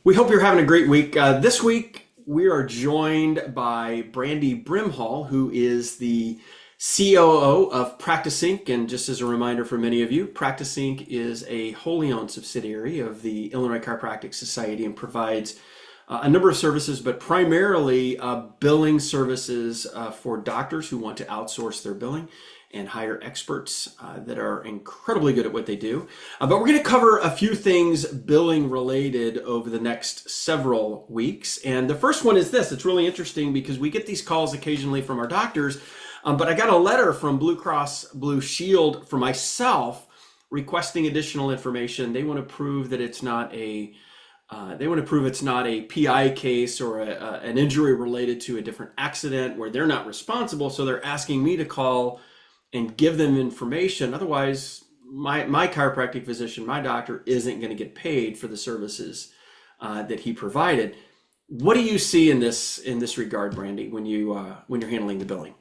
We hope you're having a great week. This week, we are joined by Brandy Brimhall, who is the COO of Practice Inc. And just as a reminder for many of you, Practice Inc. is a wholly owned subsidiary of the Illinois Chiropractic Society and provides a number of services, but primarily billing services for doctors who want to outsource their billing and hire experts that are incredibly good at what they do. But we're going to cover a few things billing related over the next several weeks. And the first one is this. It's really interesting because we get these calls occasionally from our doctors, but I got a letter from Blue Cross Blue Shield for myself requesting additional information. They want to prove that it's not a PI case or an injury related to a different accident where they're not responsible. So they're asking me to call and give them information. Otherwise, my chiropractic physician, my doctor, isn't going to get paid for the services that he provided. What do you see in this regard, Brandy, when you're handling the billing?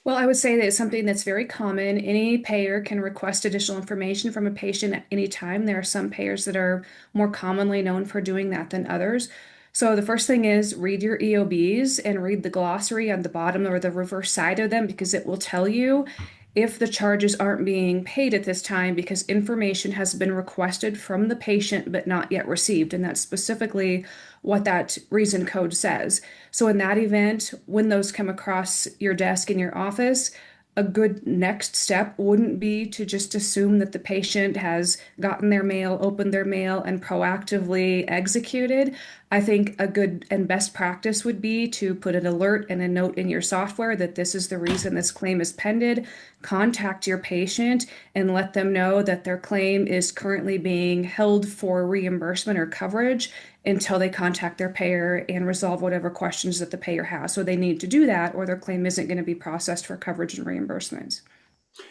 Well, I would say that it's something that's very common. Any payer can request additional information from a patient at any time. There are some payers that are more commonly known for doing that than others. So the first thing is read your EOBs and read the glossary on the bottom or the reverse side of them, because it will tell you if the charges aren't being paid at this time because information has been requested from the patient but not yet received. And that's specifically what that reason code says. So in that event, when those come across your desk in your office, a good next step wouldn't be to just assume that the patient has gotten their mail, opened their mail, and proactively executed. I think a good and best practice would be to put an alert and a note in your software that this is the reason this claim is pended. Contact your patient and let them know that their claim is currently being held for reimbursement or coverage until they contact their payer and resolve whatever questions that the payer has. So they need to do that, or their claim isn't going to be processed for coverage and reimbursements.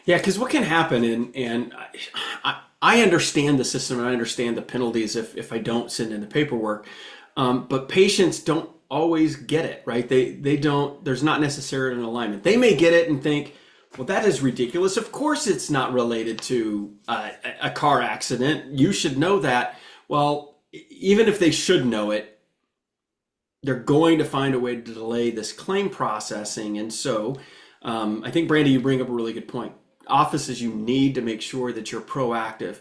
Yeah, because what can happen, and I understand the system and I understand the penalties if I don't send in the paperwork, but patients don't always get it, right? They don't, there's not necessarily an alignment. They may get it and think, well, that is ridiculous. Of course it's not related to a car accident. You should know that. Well, even if they should know it, they're going to find a way to delay this claim processing. And so I think, Brandy, you bring up a really good point. Offices, you need to make sure that you're proactive.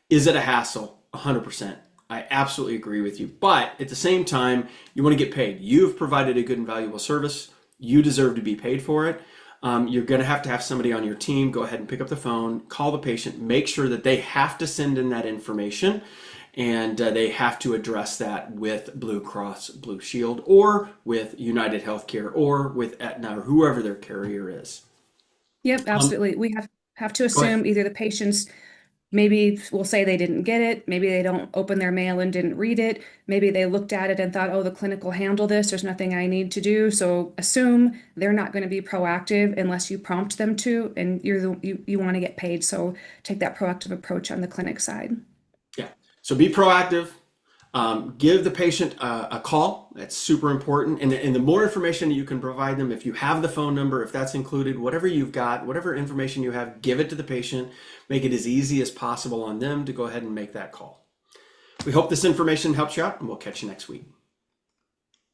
Is it a hassle? 100%. I absolutely agree with you. But at the same time, you want to get paid. You've provided a good and valuable service. You deserve to be paid for it. You're going to have somebody on your team go ahead and pick up the phone, call the patient, make sure that they have to send in that information. And they have to address that with Blue Cross Blue Shield or with United Healthcare or with Aetna or whoever their carrier is. Yep, absolutely. We have to assume either the patients maybe will say they didn't get it, maybe they don't open their mail and didn't read it, maybe they looked at it and thought, oh, the clinic will handle this, there's nothing I need to do. So assume they're not going to be proactive unless you prompt them to, and you want to get paid. So take that proactive approach on the clinic side. Yeah. So be proactive. Give the patient a call. That's super important. And the more information you can provide them, if you have the phone number, if that's included, whatever you've got, whatever information you have, give it to the patient. Make it as easy as possible on them to go ahead and make that call. We hope this information helps you out, and we'll catch you next week.